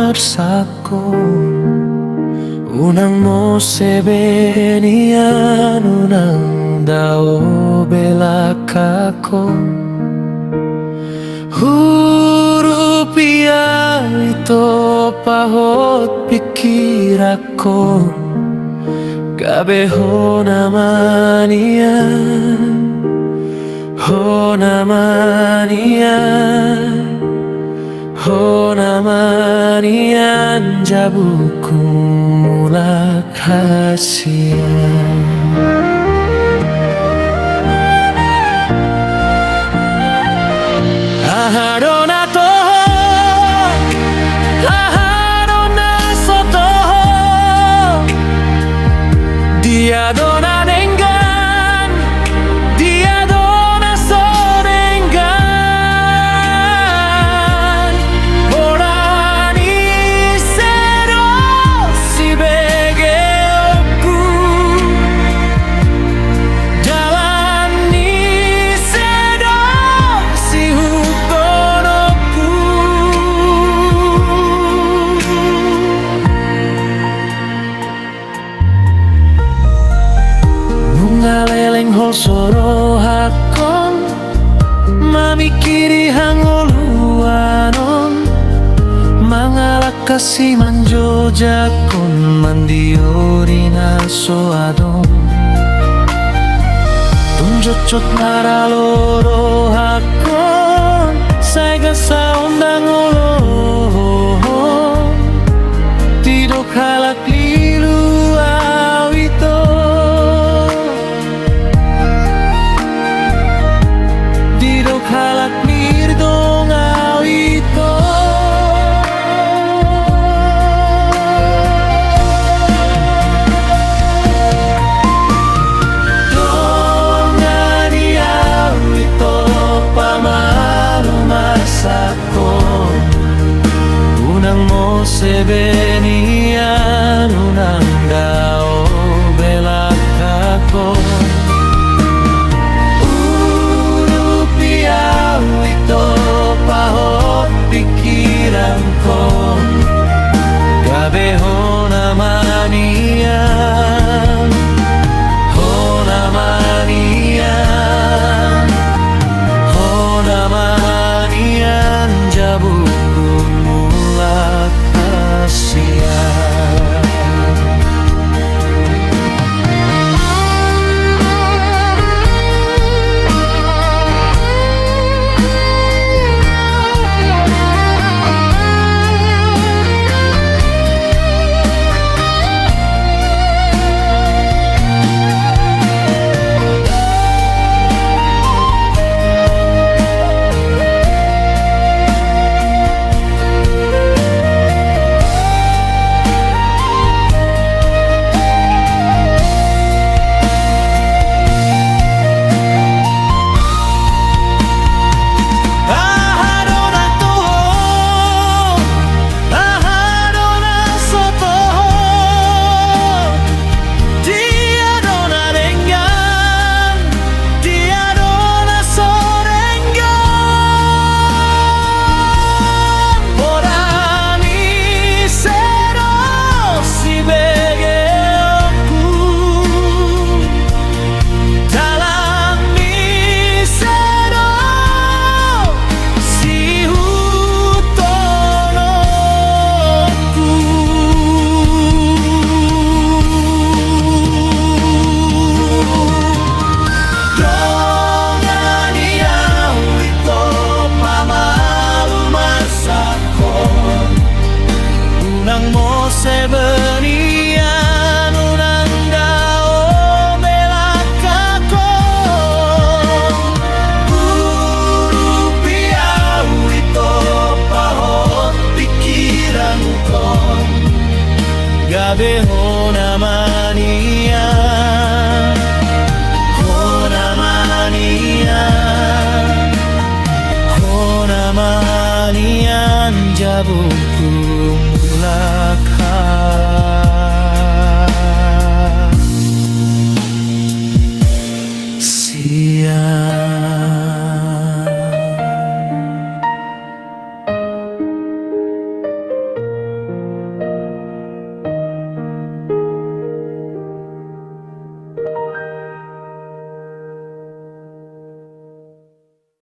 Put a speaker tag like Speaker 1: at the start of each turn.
Speaker 1: marsako. Unang mo sebenian, unang dao belakako. Rupiah itu pahot pikir aku. Gabeho naman iyan, ho naman iyan, ho naman iyan. Jabuku mula kasihan. Ahadona toho, ahadona sotoho, dia dona dengan, dia dona sorengan. Orani sero si begeoku, jalani sero si hukonoku. Ngaleleng hol soro hakon, mamikiri hangoluanon. Mangalak kasih manjo jakon, mandiori naso adon. Tunjocot naraloro hakon, saya gasa undang olohon. Tidok halak lilu awito, tidok halak mirdong awito. Dongani awito pamalu masako. Unang mo sebenian, unang dao belakako. Rupiah itu pahot pikiranku. Gabeho naman iyan, ho naman iyan, ho naman iyan. Jabuku mula kasihan. Sebenian, unang dao belakako. Rupiah itu pahot pikiranku. Gabeho naman iyan, ho naman iyan, ho naman iyan. Jabuku mula